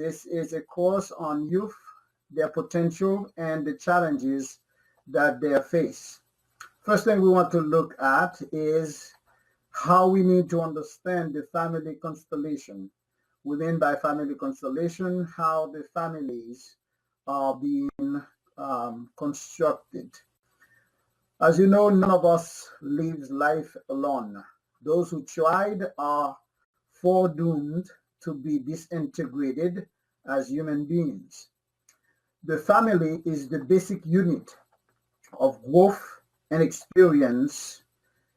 This is a course on youth, their potential, and the challenges that they face. First thing we want to look at is how we need to understand the family constellation. Within by family constellation, how the families are being constructed. As you know, none of us lives life alone. Those who tried are foredoomed to be disintegrated as human beings. The family is the basic unit of growth and experience.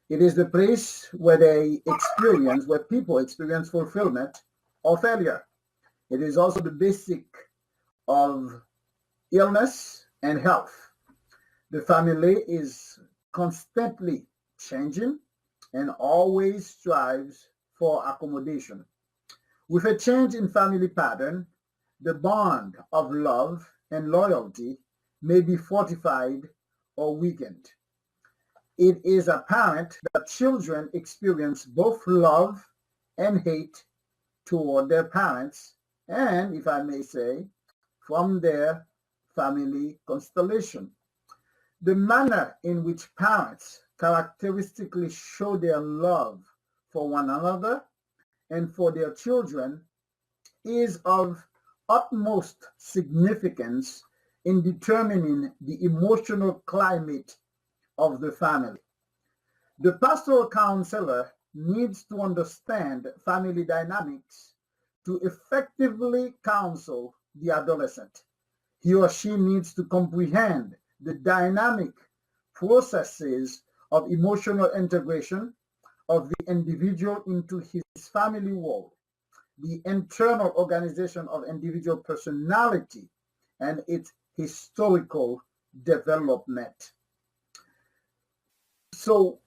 It is the place where people experience fulfillment or failure. It is also the basic of illness and health. The family is constantly changing and always strives for accommodation. With a change in family pattern, the bond of love and loyalty may be fortified or weakened. It is apparent that children experience both love and hate toward their parents and, if I may say, from their family constellation. The manner in which parents characteristically show their love for one another and for their children is of utmost significance in determining the emotional climate of the family. The pastoral counselor needs to understand family dynamics to effectively counsel the adolescent. He or she needs to comprehend the dynamic processes of emotional integration of the individual into his family world, the internal organization of individual personality, and its historical development. So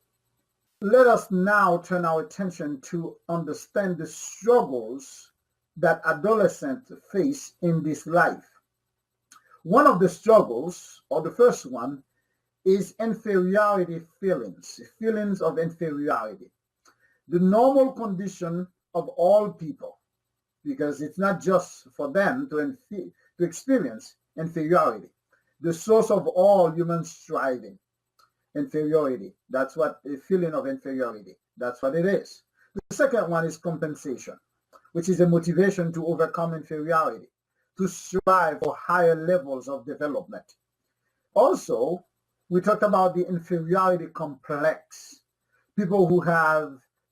let us now turn our attention to understand the struggles that adolescents face in this life. One of the struggles, or the first one, is inferiority feelings of inferiority. The normal condition of all people, because it's not just for them to experience inferiority. The source of all human striving, inferiority. That's what a feeling of inferiority. That's what it is. The second one is compensation, which is a motivation to overcome inferiority, to strive for higher levels of development. Also, we talked about the inferiority complex.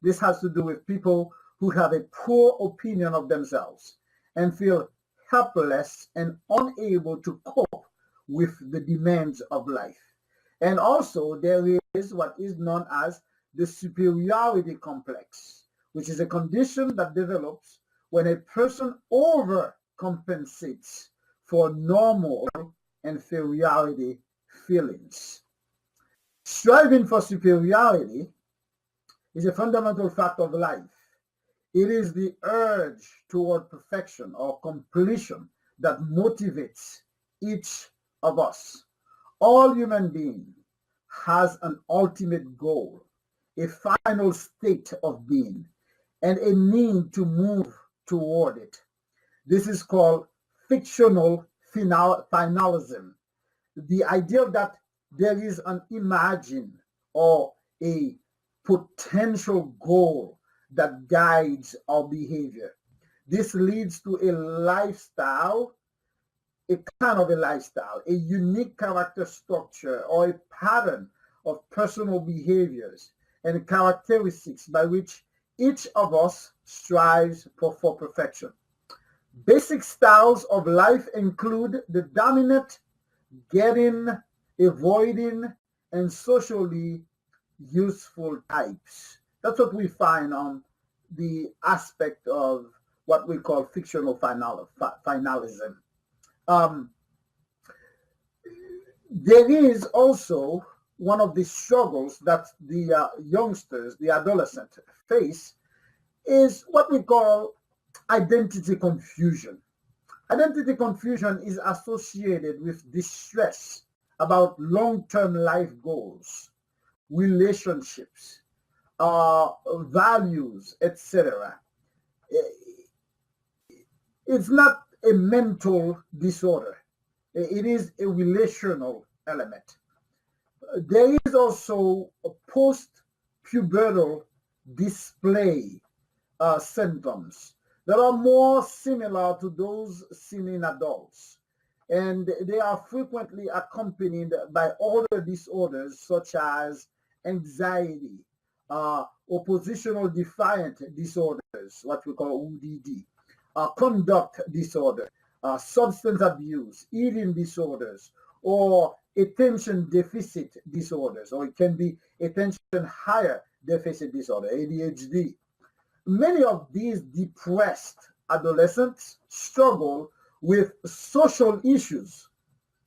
This has to do with people who have a poor opinion of themselves and feel helpless and unable to cope with the demands of life. And also there is what is known as the superiority complex, which is a condition that develops when a person overcompensates for normal inferiority feelings. Striving for superiority is a fundamental fact of life. It is the urge toward perfection or completion that motivates each of us. All human being has an ultimate goal, a final state of being, and a need to move toward it. This is called fictional finalism. The idea that there is an imagined or a potential goal that guides our behavior. This leads to a lifestyle, a unique character structure or a pattern of personal behaviors and characteristics by which each of us strives for perfection. Basic styles of life include the dominant, getting, avoiding, and socially useful types. That's what we find on the aspect of what we call fictional finalism. There is also one of the struggles that the youngsters, the adolescents face is what we call identity confusion. Identity confusion is associated with distress about long-term life goals, relationships, values, etc. It's not a mental disorder. It is a relational element. There is also a post-pubertal display symptoms that are more similar to those seen in adults. And they are frequently accompanied by other disorders such as anxiety, oppositional defiant disorders, what we call ODD, conduct disorder, substance abuse, eating disorders, or attention deficit disorders, or it can be attention higher deficit disorder, ADHD. Many of these depressed adolescents struggle with social issues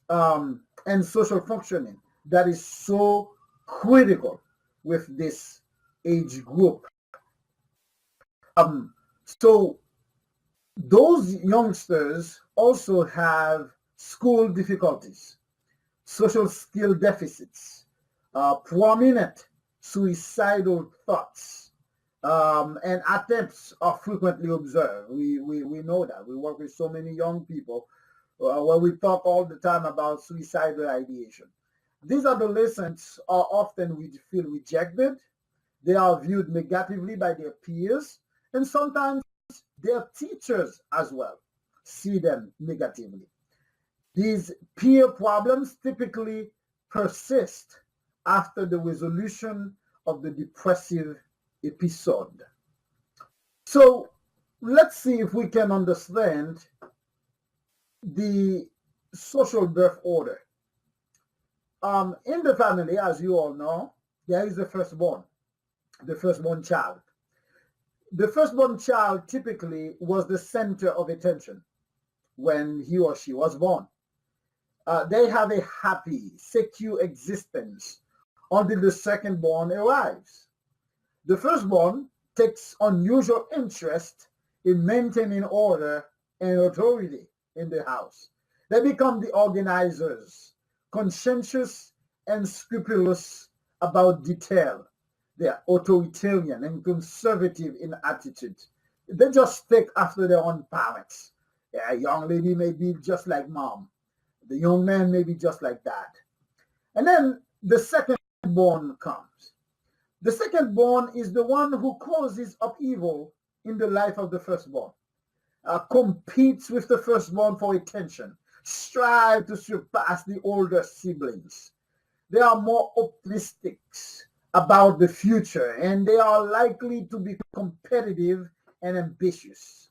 and social functioning that is so critical with this age group. So those youngsters also have school difficulties, social skill deficits, prominent suicidal thoughts, and attempts are frequently observed. We know that. We work with so many young people where we talk all the time about suicidal ideation. These adolescents are often feel rejected. They are viewed negatively by their peers, and sometimes their teachers as well see them negatively. These peer problems typically persist after the resolution of the depressive episode. So let's see if we can understand the social birth order. In the family, as you all know, there is the firstborn child. The firstborn child typically was the center of attention when he or she was born. They have a happy, secure existence until the secondborn arrives. The firstborn takes unusual interest in maintaining order and authority in the house. They become the organizers, conscientious and scrupulous about detail. They are authoritarian and conservative in attitude. They just take after their own parents. Yeah, a young lady may be just like mom. The young man may be just like dad. And then the secondborn comes. The secondborn is the one who causes upheaval in the life of the firstborn, competes with the firstborn for attention, strive to surpass the older siblings. They are more optimistic about the future, and they are likely to be competitive and ambitious.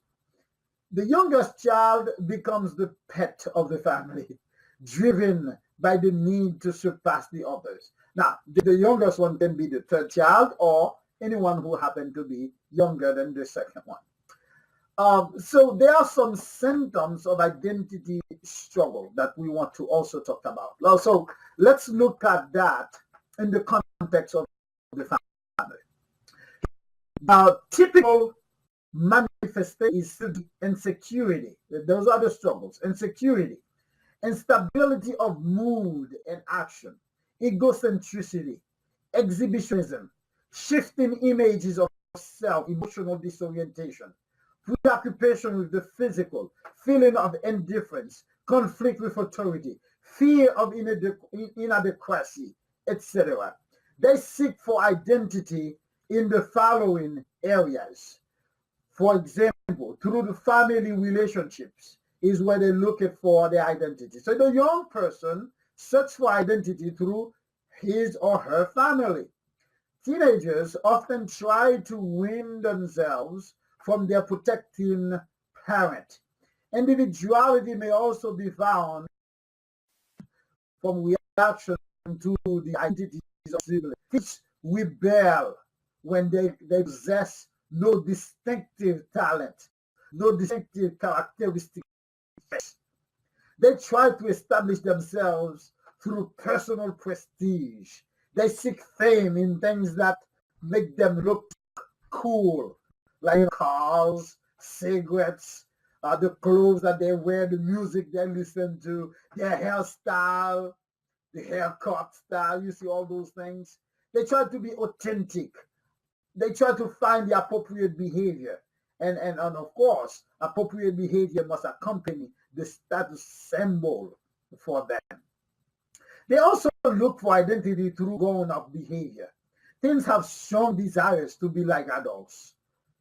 The youngest child becomes the pet of the family, driven by the need to surpass the others. Now, the youngest one can be the third child or anyone who happened to be younger than the second one. So there are some symptoms of identity struggle that we want to also talk about. So let's look at that in the context of the family. Now, typical manifestation is insecurity. Those are the struggles. Insecurity, instability of mood and action, egocentricity, exhibitionism, shifting images of self, emotional disorientation, preoccupation with the physical, feeling of indifference, conflict with authority, fear of inadequacy, etc. They seek for identity in the following areas. For example, through the family relationships is where they look for their identity. So the young person searches for identity through his or her family. Teenagers often try to wean themselves from their protecting parent. Individuality may also be found from reaction to the identities of siblings. Kids rebel when they possess no distinctive talent, no distinctive characteristics. They try to establish themselves through personal prestige. They seek fame in things that make them look cool, like cars, cigarettes, the clothes that they wear, the music they listen to, their hairstyle, the haircut style. You see all those things. They try to be authentic. They try to find the appropriate behavior. And of course, appropriate behavior must accompany the status symbol for them. They also look for identity through grown-up behavior. Teens have strong desires to be like adults.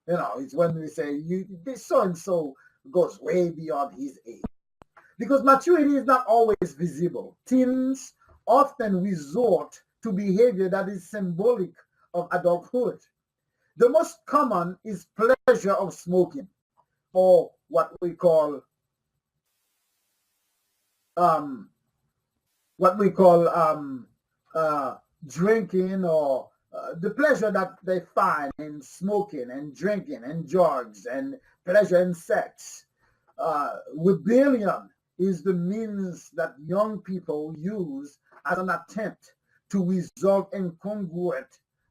It's when we say this so and so goes way beyond his age. Because maturity is not always visible. Teens often resort to behavior that is symbolic of adulthood. The most common is pleasure of smoking, or um, what we call drinking, or the pleasure that they find in smoking and drinking and drugs and pleasure in sex. Rebellion is the means that young people use as an attempt to resolve incongruent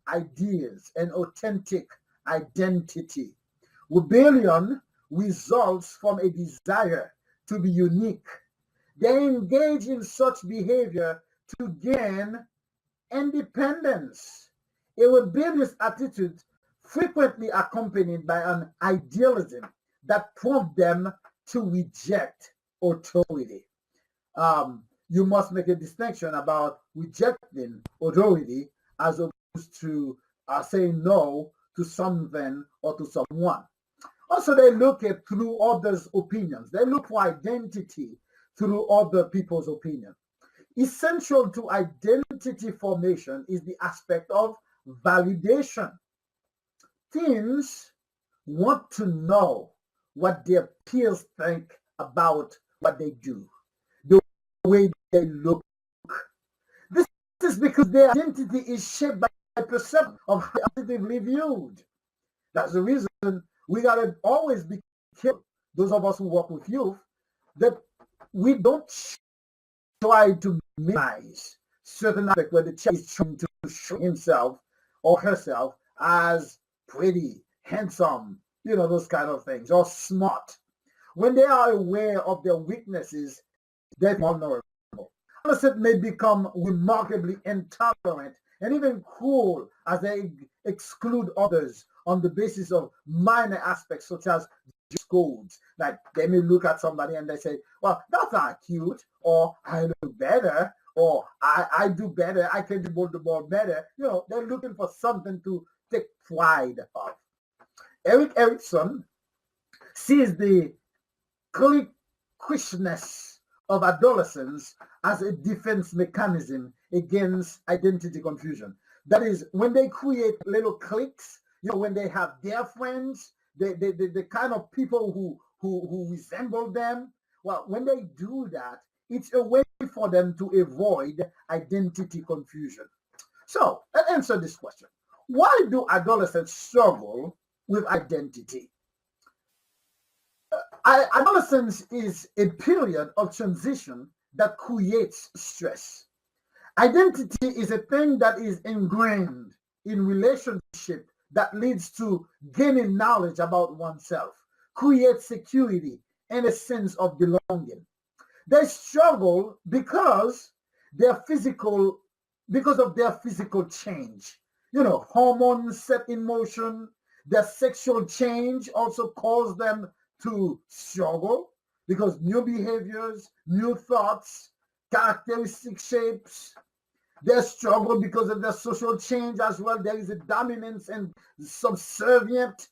ideas and authentic identity. Rebellion results from a desire to be unique. They engage in such behavior to gain independence. A rebellious attitude frequently accompanied by an idealism that prompts them to reject authority. You must make a distinction about rejecting authority as opposed to saying no to something or to someone. Also, they look at through others' opinions. They look for identity through other people's opinion. Essential to identity formation is the aspect of validation. Teens want to know what their peers think about what they do, the way they look. This is because their identity is shaped by a perception of how positively viewed. That's the reason we gotta always be careful, those of us who work with youth, that we don't try to minimize certain aspects where the child is trying to show himself or herself as pretty, handsome, those kind of things, or smart. When they are aware of their weaknesses, they're vulnerable. Adolescents may become remarkably intolerant and even cruel as they exclude others on the basis of minor aspects such as codes. Like they may look at somebody and they say, well, that's not cute, or I look better, or I do better, I can dribble the ball better. They're looking for something to take pride of. Eric Erickson sees the cliquishness of adolescents as a defense mechanism against identity confusion. That is, when they create little cliques, when they have their friends, the kind of people who resemble them, well, when they do that, it's a way for them to avoid identity confusion. So let's answer this question. Why do adolescents struggle with identity? Adolescence is a period of transition that creates stress. Identity is a thing that is ingrained in relationship that leads to gaining knowledge about oneself, creates security and a sense of belonging. They struggle because of their physical change. Hormones set in motion. Their sexual change also cause them to struggle because new behaviors, new thoughts, characteristic shapes. They struggle because of their social change as well. There is a dominance and subservient,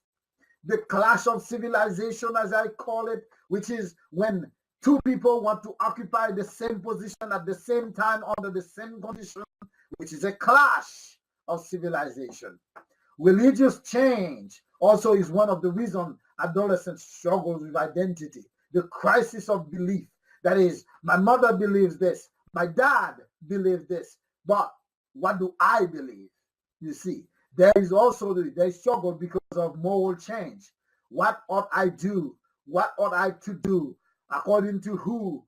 the clash of civilization, as I call it, which is when two people want to occupy the same position at the same time under the same condition, which is a clash of civilization. Religious change also is one of the reasons adolescents struggle with identity. The crisis of belief. That is, my mother believes this, my dad believes this, but what do I believe? You see, there is also they struggle because of moral change. What ought I do? What ought I to do? According to who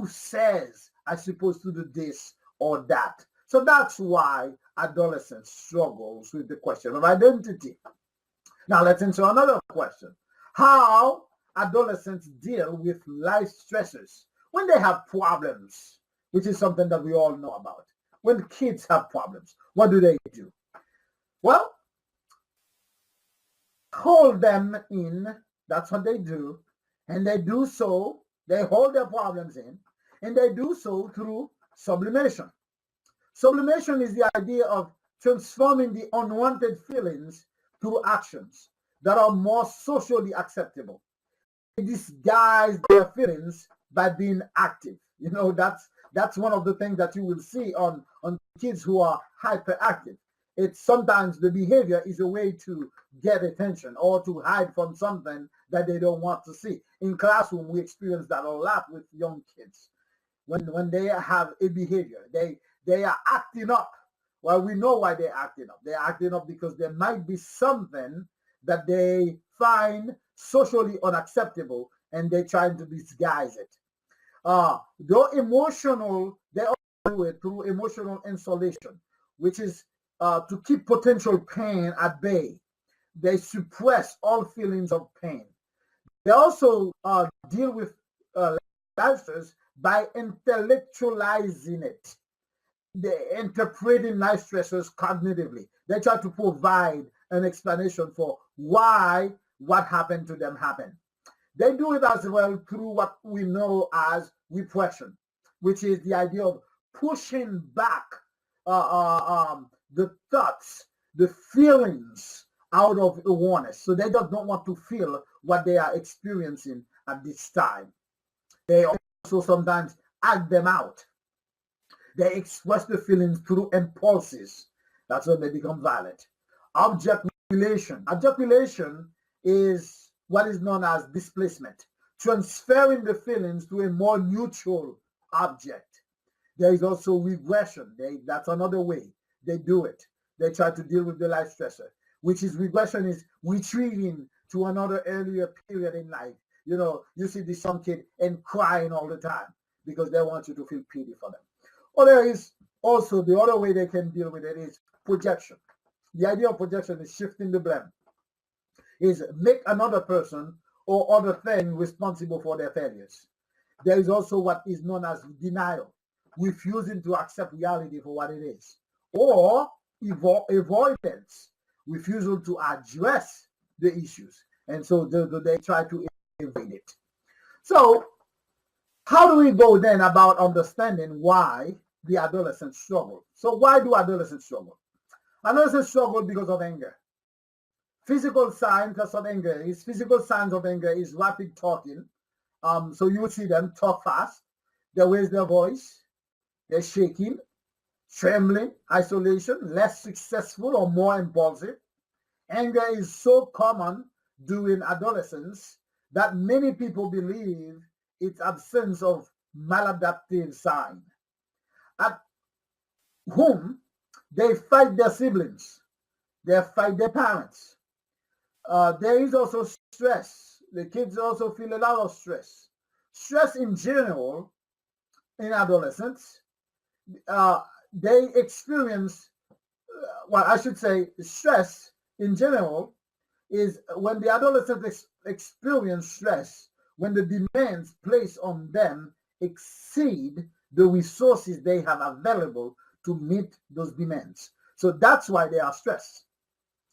says I'm supposed to do this or that. So that's why adolescents struggles with the question of identity. Now let's answer another question. How adolescents deal with life stressors when they have problems, which is something that we all know about. When kids have problems, what do they do? Well, hold them in. That's what they do. And they do so, they hold their problems in, and they do so through sublimation. Sublimation is the idea of transforming the unwanted feelings through actions that are more socially acceptable. They disguise their feelings by being active. That's one of the things that you will see on kids who are hyperactive. It's sometimes the behavior is a way to get attention or to hide from something that they don't want to see. In classroom, we experience that a lot with young kids. When they have a behavior, they are acting up. Well, we know why they're acting up. They're acting up because there might be something that they find socially unacceptable, and they're trying to disguise it. Though emotional, they also do it through emotional insulation, which is to keep potential pain at bay. They suppress all feelings of pain. They also deal with stressors by intellectualizing it. They're interpreting life stressors cognitively. They try to provide an explanation for why what happened to them happened. They do it as well through what we know as repression, which is the idea of pushing back the thoughts, the feelings out of awareness. So they just don't want to feel what they are experiencing at this time. They also sometimes act them out. They express the feelings through impulses. That's when they become violent. Object relation. Object relation is what is known as displacement, transferring the feelings to a more neutral object. There is also regression. That's another way they do it. They try to deal with the life stressor, which is regression is retreating to another earlier period in life. You see this young kid and crying all the time because they want you to feel pity for them. Or there is also the other way they can deal with it is projection. The idea of projection is shifting the blame, is make another person or other thing responsible for their failures. There is also what is known as denial, refusing to accept reality for what it is, or avoidance, refusal to address the issues, and so they try to evade it. So how do we go then about understanding why the adolescents struggle? So why do adolescents struggle? Adolescents struggle because of anger. Physical signs of anger is rapid talking. So you will see them talk fast, they raise their voice, they're shaking, trembling, isolation, less successful or more impulsive. Anger is so common during adolescence that many people believe its absence of maladaptive sign. At home, they fight their siblings, they fight their parents. There is also stress. The kids also feel a lot of stress. Stress in general, in adolescents, they experience, stress in general is when the adolescents experience stress, when the demands placed on them exceed the resources they have available to meet those demands. So that's why they are stressed,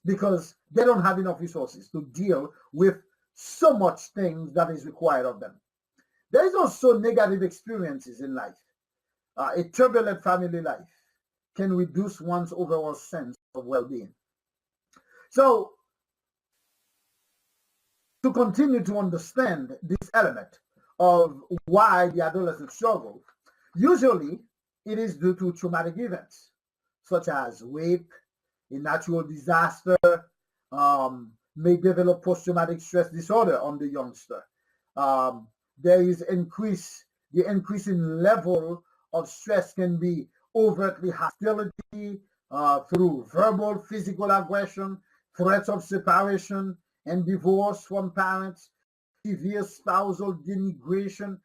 because they don't have enough resources to deal with so much things that is required of them. There is also negative experiences in life. A turbulent family life can reduce one's overall sense of well-being. So to continue to understand this element of why the adolescents struggle, usually it is due to traumatic events such as rape, a natural disaster, may develop post-traumatic stress disorder on the youngster. There is the increasing level of stress can be overtly hostility through verbal, physical aggression, threats of separation and divorce from parents, severe spousal denigration,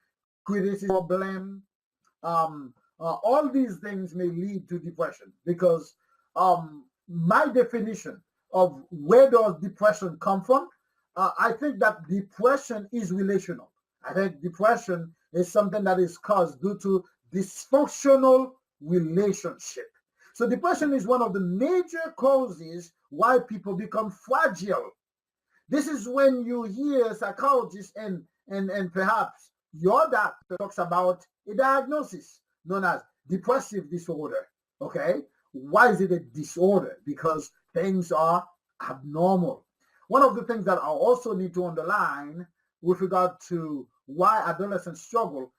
criticism or blame. All these things may lead to depression because my definition of where does depression come from, I think that depression is relational. I think depression is something that is caused due to dysfunctional relationship. So depression is one of the major causes why people become fragile. This is when you hear psychologists and perhaps your doctor talks about a diagnosis known as depressive disorder. Okay? Why is it a disorder? Because things are abnormal. One of the things that I also need to underline with regard to why adolescents struggle,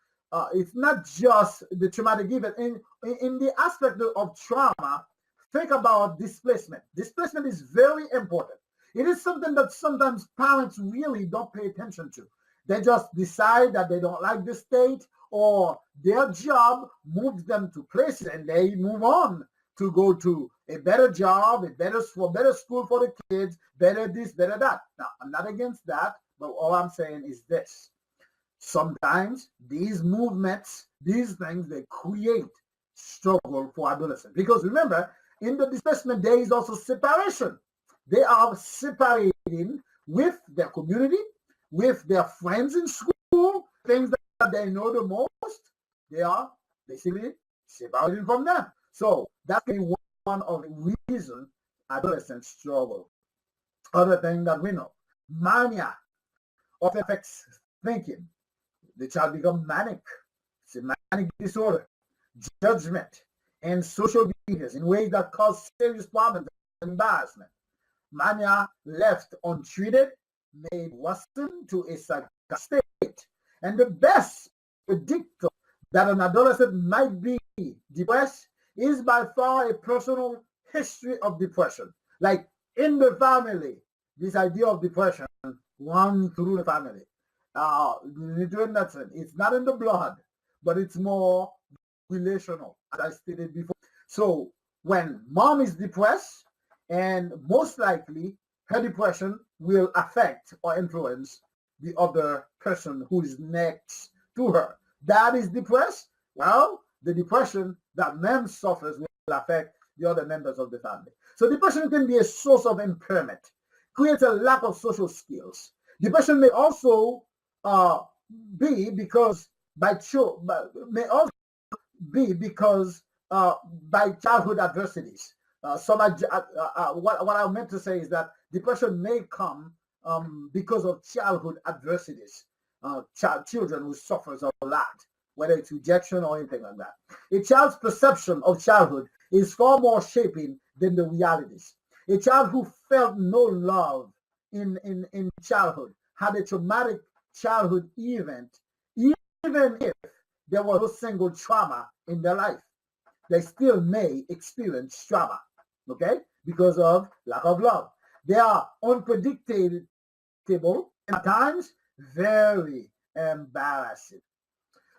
it's not just the traumatic event. In the aspect of trauma, think about displacement. Displacement is very important. It is something that sometimes parents really don't pay attention to. They just decide that they don't like the state, or their job moves them to places and they move on to go to a better job, a better school for the kids, better this, better that. Now, I'm not against that, but all I'm saying is this. Sometimes these movements, these things, they create struggle for adolescents. Because remember, in the displacement, there is also separation. They are separating with their community, with their friends in school, things that they know the most. They are basically separating from them. So that's one of the reasons adolescents struggle. Other thing that we know, mania often affects thinking. The child becomes manic. It's a manic disorder, judgment, and social behaviors in ways that cause serious problems and embarrassment. Mania left untreated may worsen to a psychotic state. And the best predictor that an adolescent might be depressed is by far a personal history of depression. Like in the family, this idea of depression runs through the family. It's not in the blood, but it's more relational, as I stated before. So when mom is depressed, and most likely her depression will affect or influence the other person who is next to her. Dad is depressed, well, the depression that mom suffers will affect the other members of the family. So depression can be a source of impairment, creates a lack of social skills. Depression may also be because by childhood adversities. What I meant to say is that depression may come because of childhood adversities. Children who suffers a lot, whether it's rejection or anything like that. A child's perception of childhood is far more shaping than the realities. A child who felt no love in childhood had a traumatic childhood event, even if there was no single trauma in their life. They still may experience trauma, okay, because of lack of love. They are unpredictable and at times very embarrassing.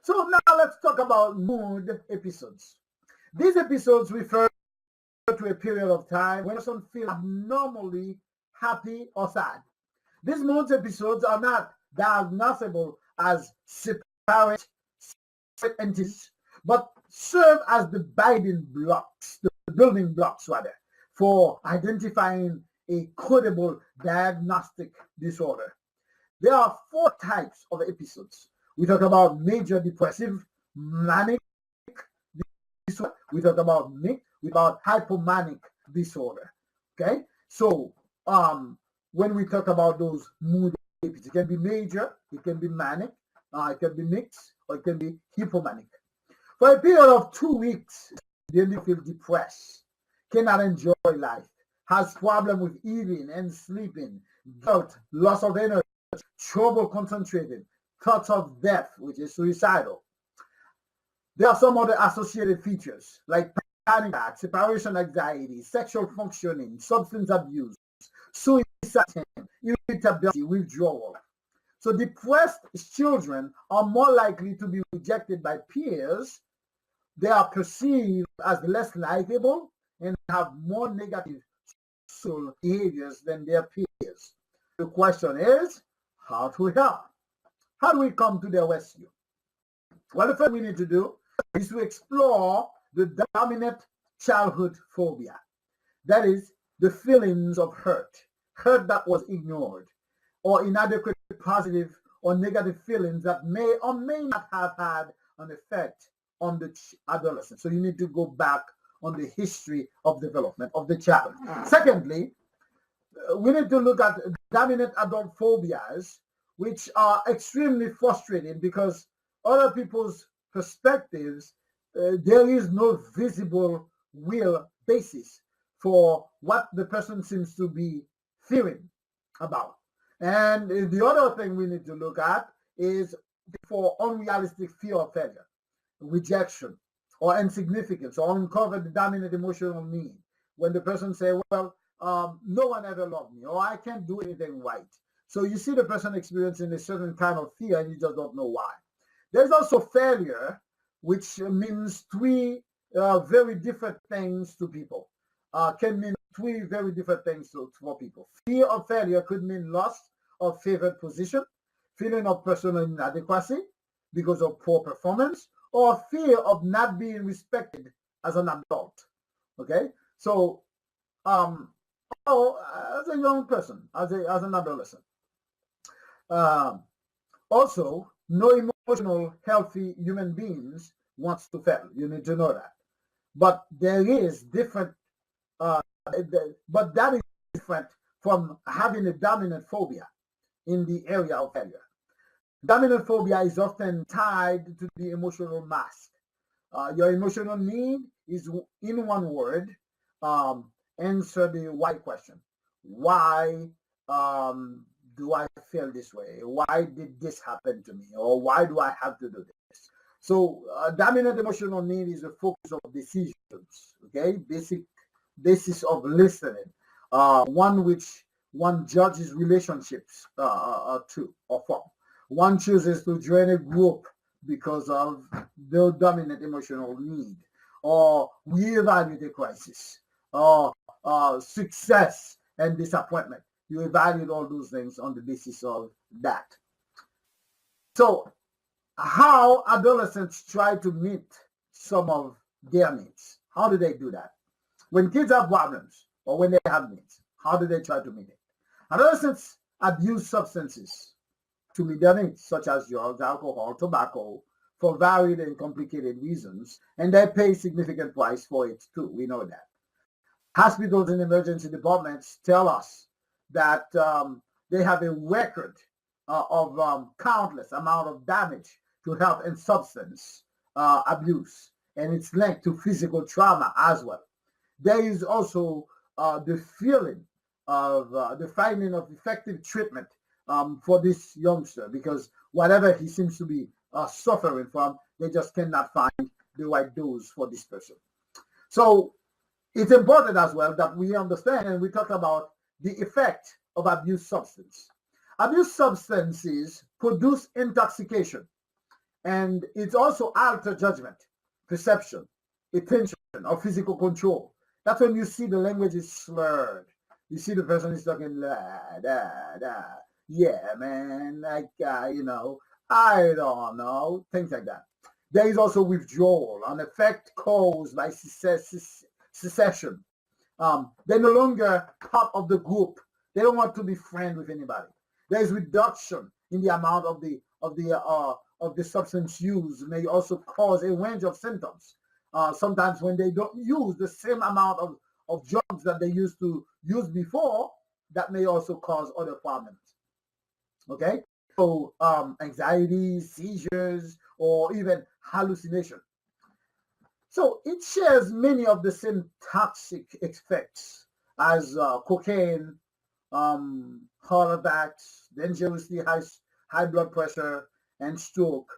So now let's talk about mood episodes. These episodes refer to a period of time when someone feels abnormally happy or sad. These mood episodes are not diagnosable as separate entities, but serve as the building blocks rather, for identifying a credible diagnostic disorder. There are 4 types of episodes. We talk about major depressive, manic disorder. We talk about hypomanic disorder. Okay, so when we talk about those mood episodes, it can be major, it can be manic, it can be mixed, or it can be hypomanic. For a period of 2 weeks, the individual feels depressed, cannot enjoy life, has problem with eating and sleeping, guilt, loss of energy, trouble concentrating, thoughts of death, which is suicidal. There are some other associated features like panic attack, separation anxiety, sexual functioning, substance abuse, suicide, irritability, withdrawal. So depressed children are more likely to be rejected by peers. They are perceived as less likable and have more negative social behaviors than their peers. The question is, how to help? How do we come to their rescue? Well, the first we need to do is to explore the dominant childhood phobia. That is the feelings of hurt that was ignored, or inadequate positive or negative feelings that may or may not have had an effect on the adolescent. So you need to go back on the history of development of the child. Secondly, we need to look at dominant adult phobias, which are extremely frustrating because other people's perspectives, there is no visible real basis for what the person seems to be fearing about. And the other thing we need to look at is for unrealistic fear of failure, rejection, or insignificance, or uncover the dominant emotional need. When the person say, well, no one ever loved me, or I can't do anything right. So you see the person experiencing a certain kind of fear and you just don't know why. There's also failure, which means three very different things to people. Can mean three very different things for people. Fear of failure could mean loss of favored position, feeling of personal inadequacy because of poor performance, or fear of not being respected as an adult. Okay, so as a young person, as an adolescent, um, also no emotional healthy human beings wants to fail. You need to know that. But there is different. Uh, but that is different from having a dominant phobia in the area of failure. Dominant phobia is often tied to the emotional mask. Your emotional need is, in one word, answer the why question. Why do I feel this way? Why did this happen to me? Or why do I have to do this? So dominant emotional need is the focus of decisions, okay? Basis of listening, one which one judges relationships to or from. One chooses to join a group because of their dominant emotional need, or reevaluate a crisis, or success and disappointment. You evaluate all those things on the basis of that. So, how adolescents try to meet some of their needs? How do they do that? When kids have problems or when they have needs, how do they try to meet it? Adolescents abuse substances to meet their needs, such as drugs, alcohol, tobacco, for varied and complicated reasons, and they pay significant price for it too. We know that. Hospitals and emergency departments tell us that they have a record of countless amount of damage to health and substance abuse, and it's linked to physical trauma as well. There is also the feeling of the finding of effective treatment for this youngster, because whatever he seems to be suffering from, they just cannot find the right dose for this person. So it's important as well that we understand and we talk about the effect of abused substance. Abused substances produce intoxication, and it also alter judgment, perception, attention, or physical control. That's when you see the language is slurred. You see the person is talking la da da. Yeah, man, like I don't know, things like that. There is also withdrawal, an effect caused by secession. They're no longer part of the group. They don't want to be friends with anybody. There is reduction in the amount of the substance use. May also cause a range of symptoms. Sometimes when they don't use the same amount of drugs that they used to use before, that may also cause other problems. Okay, so anxiety, seizures, or even hallucination. So it shares many of the same toxic effects as cocaine, heart attacks, dangerously high blood pressure, and stroke.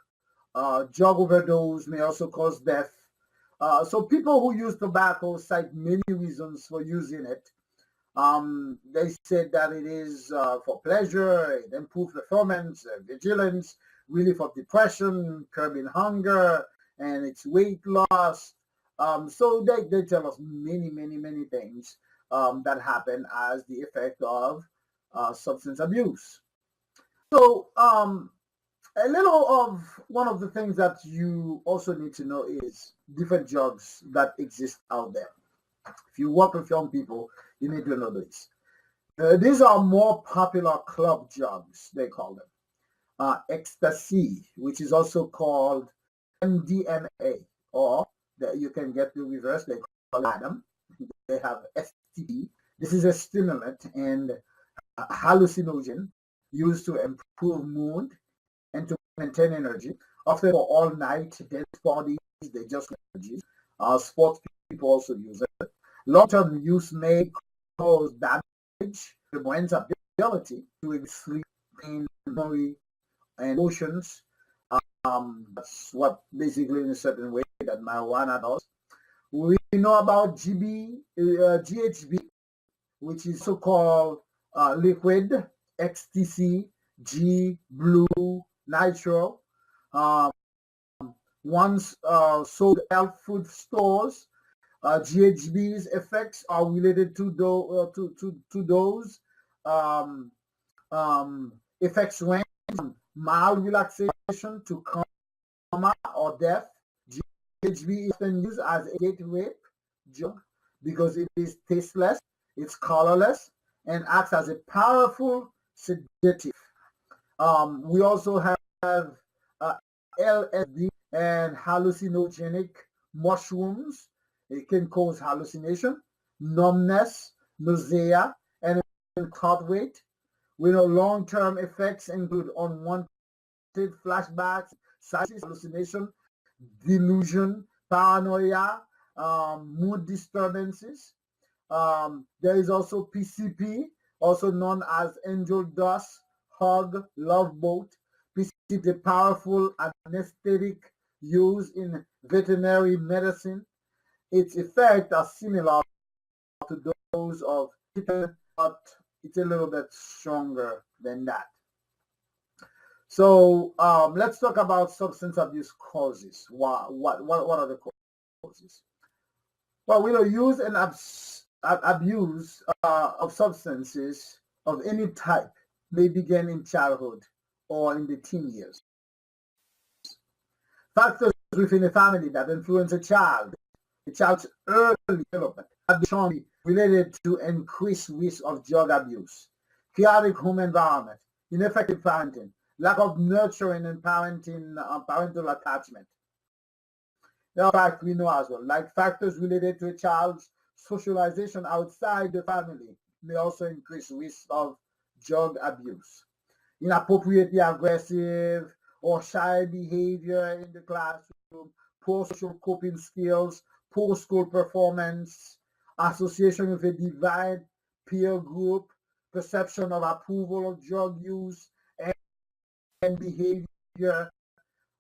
Drug overdose may also cause death. So people who use tobacco cite many reasons for using it. They said that it is for pleasure, it improves performance, vigilance, relief of depression, curbing hunger, and it's weight loss. So they tell us many things that happen as the effect of substance abuse. So a little of one of the things that you also need to know is different drugs that exist out there. If you work with young people, you need to know this. These are more popular club drugs, they call them. Ecstasy, which is also called MDMA, or you can get the reverse, they call Adam. They have STD. This is a stimulant, and hallucinogen used to improve mood and to maintain energy. Often for all night dance parties, they just energy. Sports people also use it. Long-term use may cause damage to the brain's ability to sleep, pain, memory, and emotions. That's what basically in a certain way that marijuana does. We know about GHB, which is so-called liquid, XTC, G, blue, nitro. Um, Once sold at health food stores, GHB's effects are related to those um, effects range from mild relaxation to coma or death. GHB is often used as a gateway drug because it is tasteless, it's colorless, and acts as a powerful sedative. We also have LSD and hallucinogenic mushrooms. It can cause hallucination, numbness, nausea, and heart rate. We know long-term effects include unwanted flashbacks, psychosis, hallucination, delusion, paranoia, mood disturbances. There is also PCP, also known as angel dust, hug, love boat. PCP is a powerful anesthetic used in veterinary medicine. Its effects are similar to those of kitten, but it's a little bit stronger than that. So let's talk about substance abuse causes. What are the causes? Well, we know use and abuse of substances of any type may begin in childhood or in the teen years. Factors within a family that influence a child's early development have been shown related to increased risk of drug abuse, chaotic home environment, ineffective parenting, lack of nurturing and parental attachment. In fact, we know as well, like factors related to a child's socialization outside the family may also increase risk of drug abuse. Inappropriately aggressive or shy behavior in the classroom, poor social coping skills, poor school performance, association with a divided peer group, perception of approval of drug use and behavior.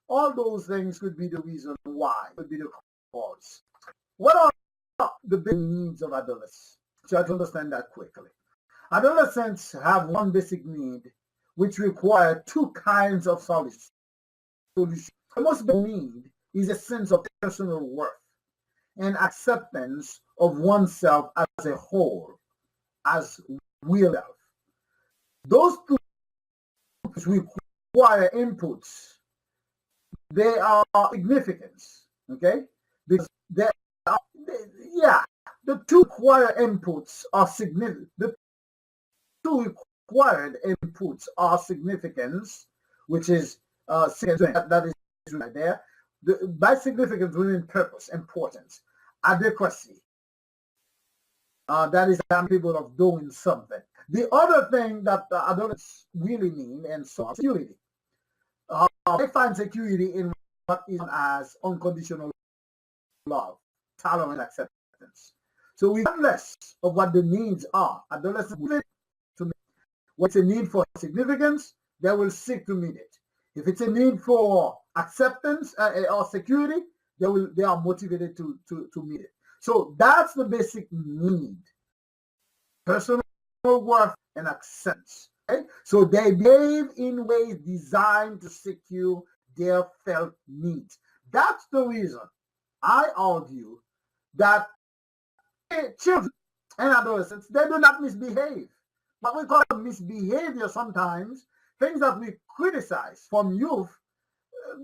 All those things could be the reason why, could be the cause. What are the big needs of adolescents? Try to understand that quickly. Adolescents have one basic need, which require two kinds of solutions. The most basic need is a sense of personal worth and acceptance of oneself as a whole, as real self. Those two require inputs. They are significance, okay? Because the two required inputs are significant. The two required inputs are significance, which is that is right there. By significance, we mean purpose, importance, adequacy. That is capable of doing something. The other thing that adults really need and so on, security. They find security in what is known as unconditional love, tolerance, acceptance. So we have less of what the needs are. Adolescents to meet. What's a need for significance, they will seek to meet it. If it's a need for acceptance or security, they are motivated to meet it. So that's the basic need: personal worth and acceptance. Okay? So they behave in ways designed to secure their felt needs. That's the reason I argue that children and adolescents, they do not misbehave. What we call misbehavior sometimes, things that we criticize from youth,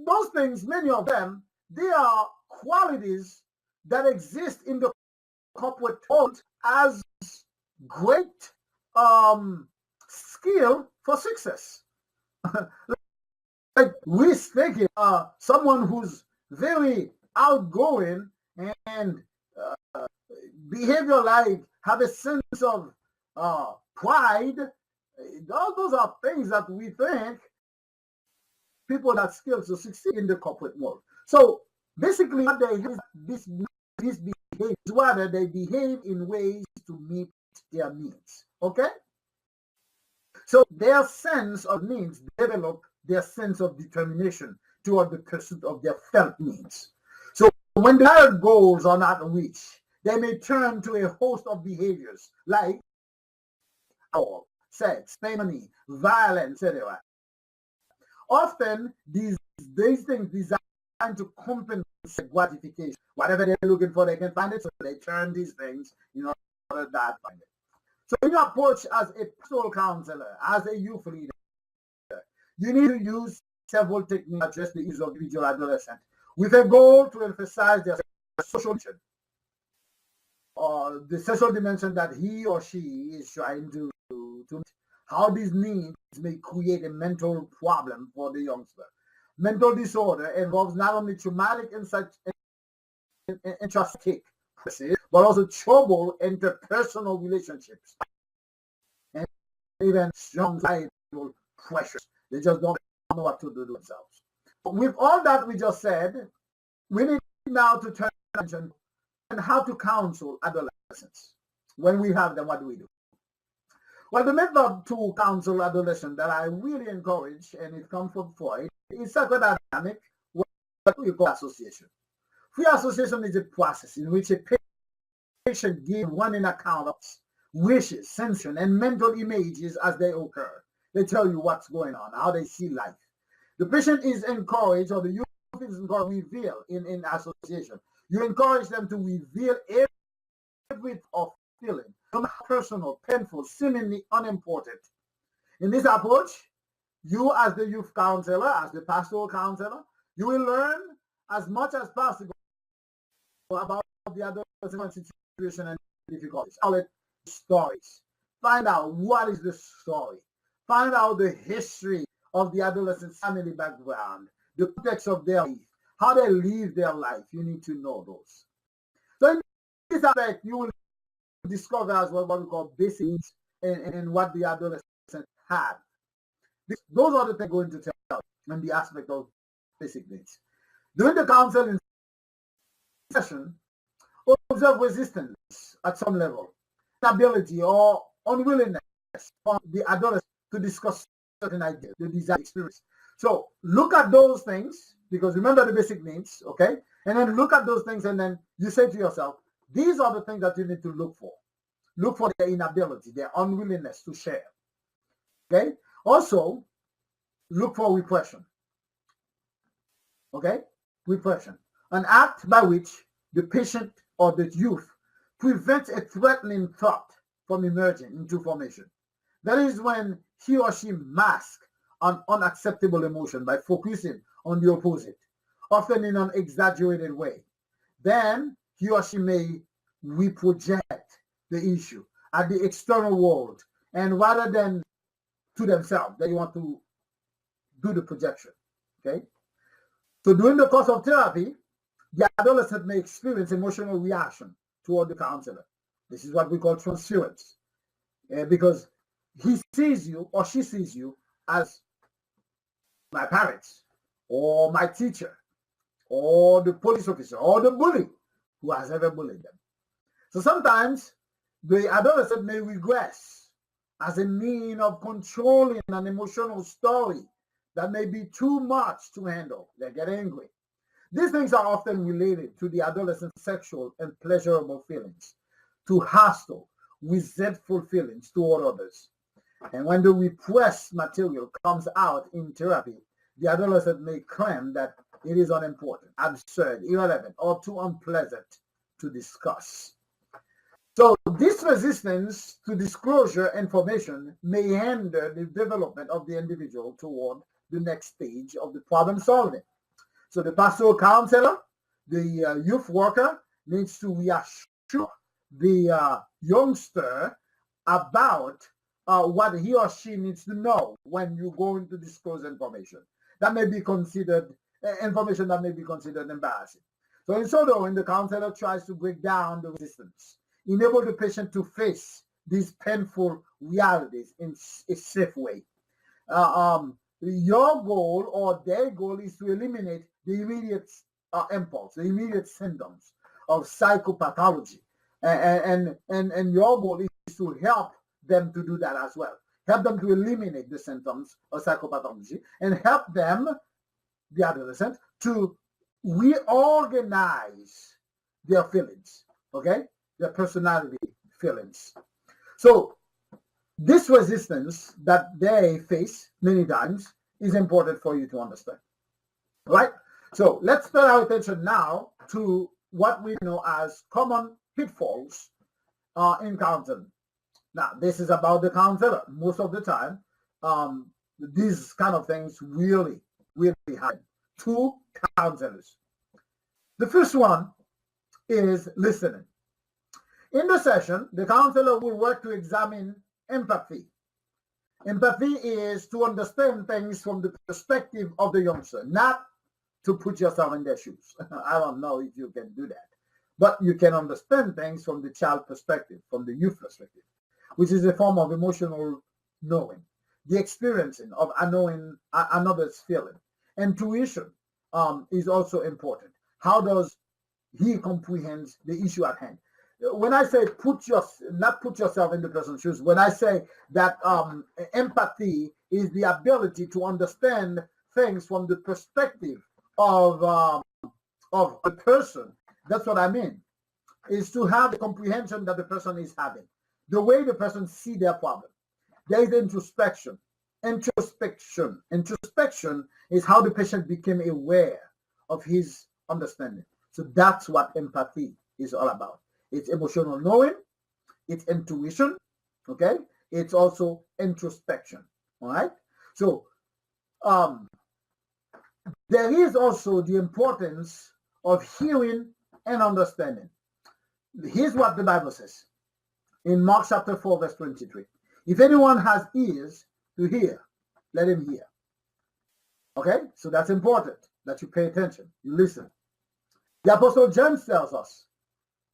those things, many of them, they are qualities that exist in the corporate world as great skill for success. Like risk taking, someone who's very outgoing and behavior like have a sense of pride All those are things that we think people that skills to succeed in the corporate world. So basically, what they have is this behavior, rather they behave in ways to meet their needs. Okay? So their sense of needs develop their sense of determination toward the pursuit of their felt needs. So when the desired goals are not reached, they may turn to a host of behaviors like alcohol, sex, money, violence, etc. Often these things designed to compensate gratification. Whatever they're looking for, they can find it, so they turn these things in order to find it. So when you approach as a pastoral counselor, as a youth leader, you need to use several techniques to address the issues of individual adolescent with a goal to emphasize their social dimension or the social dimension that he or she is trying to how these needs may create a mental problem for the youngster. Mental disorder involves not only traumatic intrastic, but also trouble interpersonal relationships and even strong societal pressures. They just don't know what to do themselves. But with all that we just said, we need now to turn attention on how to counsel adolescents. When we have them, what do we do? Well, the method to counsel adolescents that I really encourage, and it comes from Freud, is psychodynamic, what we call association. Free association is a process in which a patient gives one in account of wishes, sensation, and mental images as they occur. They tell you what's going on, how they see life. The patient is encouraged, or the youth is encouraged to reveal in association. You encourage them to reveal every of feeling, no matter personal, painful, seemingly unimportant. In this approach, you as the youth counselor, as the pastoral counselor, you will learn as much as possible about the adolescent situation and difficulties. Call it stories. Find out what is the story. Find out the history of the adolescent family background, the context of their life, how they live their life. You need to know those. So in this aspect, you will discover as well what we call basic needs and what the adolescent had. Those are the things I'm going to tell you in the aspect of basic needs. During the counseling session, observe resistance at some level, inability or unwillingness for the adolescent to discuss certain ideas, the desired experience. So look at those things, because remember the basic needs, okay? And then look at those things, and then you say to yourself, these are the things that you need to look for. Look for their inability, their unwillingness to share. Okay? Also, look for repression. Okay? Repression. An act by which the patient or the youth prevents a threatening thought from emerging into formation. That is when he or she masks an unacceptable emotion by focusing on the opposite, often in an exaggerated way. Then he or she may reproject the issue at the external world, and rather than to themselves, they want to do the projection. Okay? So during the course of therapy, the adolescent may experience emotional reaction toward the counselor. This is what we call transference, because he sees you or she sees you as my parents or my teacher or the police officer or the bully who has ever bullied them. So sometimes the adolescent may regress as a mean of controlling an emotional story that may be too much to handle. They get angry. These things are often related to the adolescent's sexual and pleasurable feelings, to hostile, resentful feelings toward others. And when the repressed material comes out in therapy, the adolescent may claim that it is unimportant, absurd, irrelevant, or too unpleasant to discuss. So this resistance to disclosure information may hinder the development of the individual toward the next stage of the problem solving. So the pastoral counselor, the youth worker, needs to reassure the youngster about what he or she needs to know when you're going to disclose information that may be considered information that may be considered embarrassing. So in so doing, the counselor tries to break down the resistance, enable the patient to face these painful realities in a safe way. Your goal or their goal is to eliminate the immediate impulse, the immediate symptoms of psychopathology, and your goal is to help them to do that as well. Help them to eliminate the symptoms of psychopathology and help them, the adolescent, to reorganize their feelings, okay, their personality feelings. So this resistance that they face many times is important for you to understand, right? So let's turn our attention now to what we know as common pitfalls in counseling. Now, this is about the counselor. Most of the time, these kind of things really happen to counselors. The first one is listening. In the session, the counselor will work to examine empathy. Empathy is to understand things from the perspective of the youngster, not to put yourself in their shoes. I don't know if you can do that, but you can understand things from the child perspective, from the youth perspective, which is a form of emotional knowing, the experiencing of knowing another's feeling. Intuition is also important. How does he comprehend the issue at hand? When I say not put yourself in the person's shoes, when I say that empathy is the ability to understand things from the perspective of the person, that's what I mean, is to have the comprehension that the person is having, the way the person see their problem. There is introspection. Introspection is how the patient became aware of his understanding. So that's what empathy is all about. It's emotional knowing, it's intuition, okay? It's also introspection, all right? So there is also the importance of hearing and understanding. Here's what the Bible says in Mark chapter 4, verse 23. If anyone has ears to hear, let him hear. Okay? So that's important that you pay attention, you listen. The Apostle James tells us,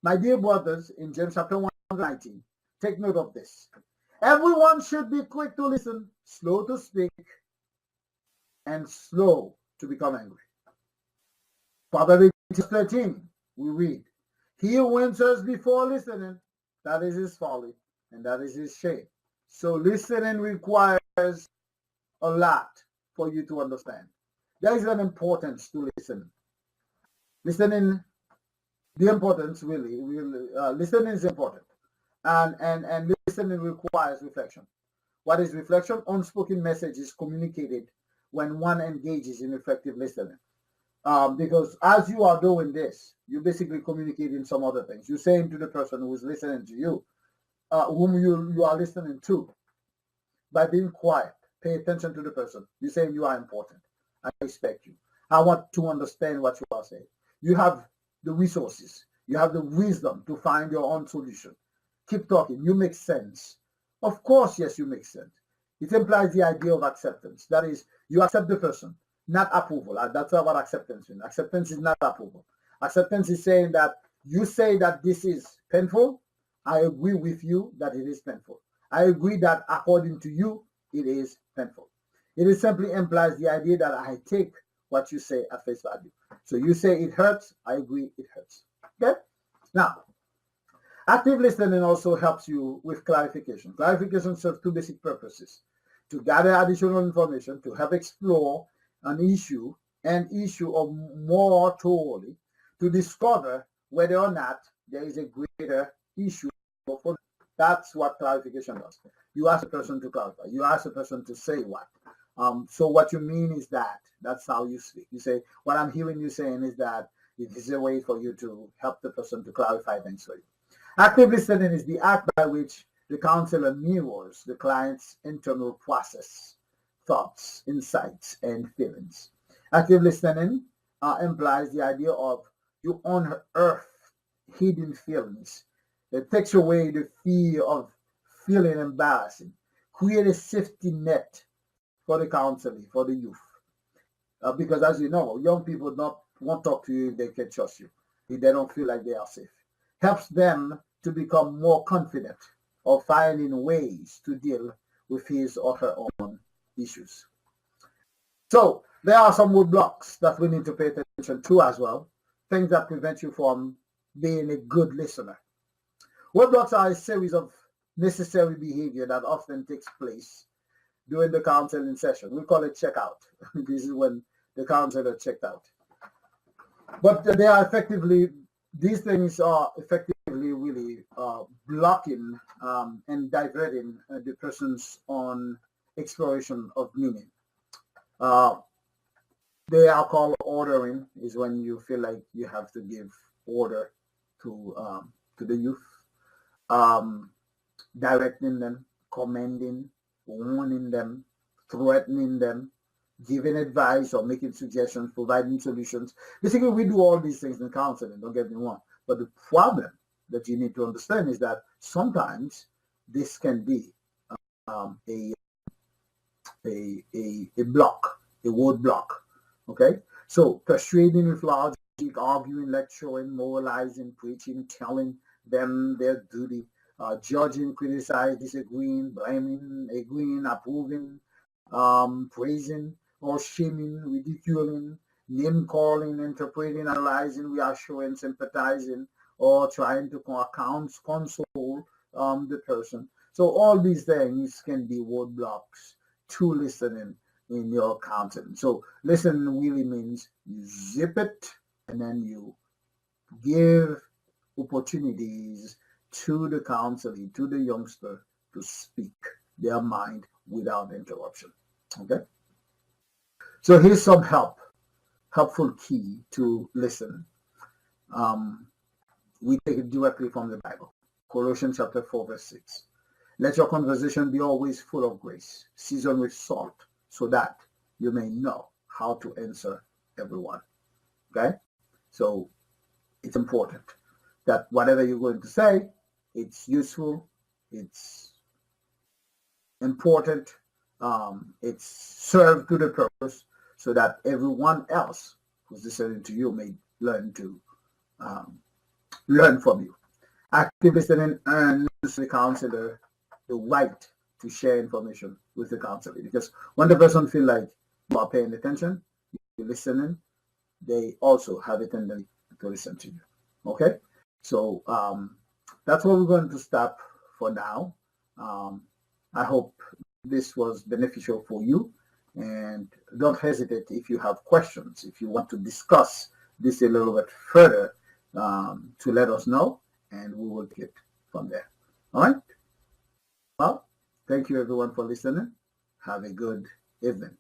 my dear brothers, in James chapter 1, 19, take note of this. Everyone should be quick to listen, slow to speak, and slow to become angry. Proverbs 13, we read, he who answers before listening, that is his folly, and that is his shame. So listening requires a lot for you to understand. There is an importance to listening. Listening, the importance really listening is important, and listening requires reflection. What is reflection? Unspoken message is communicated when one engages in effective listening. Because as you are doing this, you're basically communicating some other things. You're saying to the person who is listening to you, whom you are listening to, by being quiet, pay attention to the person. You're saying you are important. I respect you. I want to understand what you are saying. You have the resources. You have the wisdom to find your own solution. Keep talking. You make sense. Of course, yes, you make sense. It implies the idea of acceptance. That is, you accept the person, not approval. That's not what acceptance is. Acceptance is not approval. Acceptance is saying that you say that this is painful. I agree with you that it is painful. I agree that according to you, it is painful. It is simply implies the idea that I take what you say at face value. So you say it hurts, I agree it hurts. Okay? Now, active listening also helps you with clarification. Clarification serves two basic purposes: to gather additional information, to help explore an issue or more thoroughly, to discover whether or not there is a greater issue. That's what clarification does. You ask a person to clarify. You ask a person to say what. So what you mean is that. That's how you speak. You say, what I'm hearing you saying is that it is a way for you to help the person to clarify things for you. Active listening is the act by which the counselor mirrors the client's internal process, thoughts, insights, and feelings. Active listening implies the idea of you unearth hidden feelings. It takes away the fear of feeling embarrassing. Create a safety net for the counseling, for the youth. Because as you know, young people won't talk to you if they can trust you, if they don't feel like they are safe. Helps them to become more confident or finding ways to deal with his or her own issues. So there are some roadblocks that we need to pay attention to as well, things that prevent you from being a good listener. Roadblocks are a series of necessary behavior that often takes place during the counseling session. We call it checkout. This is when the counselor checked out. But these things are effectively really blocking and diverting the person's own exploration of meaning. They are called ordering, is when you feel like you have to give order to the youth, directing them, commending, warning them, threatening them, giving advice or making suggestions, providing solutions. Basically, we do all these things in counseling, don't get me wrong. But the problem that you need to understand is that sometimes this can be a block, a roadblock. Okay? So persuading with logic, arguing, lecturing, moralizing, preaching, telling them their duty, judging, criticizing, disagreeing, blaming, agreeing, approving, praising or shaming, ridiculing, name calling, interpreting, analyzing, reassuring, sympathizing, or trying to console the person. So all these things can be roadblocks to listening in your counseling. So listening really means you zip it and then you give opportunities to the counselee, to the youngster, to speak their mind without interruption. Okay? So here's some helpful key to listen. We take it directly from the Bible. Colossians chapter 4, verse 6. Let your conversation be always full of grace, seasoned with salt, so that you may know how to answer everyone. Okay? So it's important that whatever you're going to say, it's useful, it's important, it's served to the purpose, so that everyone else who's listening to you may learn from you. Active listening earns the counselor the right to share information with the counselor, because when the person feels like you are paying attention, you're listening, they also have a tendency to listen to you. Okay? So that's where we're going to stop for now. I hope this was beneficial for you, and don't hesitate if you have questions, if you want to discuss this a little bit further, to let us know, and we will take it from there. All right? Well, thank you everyone for listening. Have a good evening.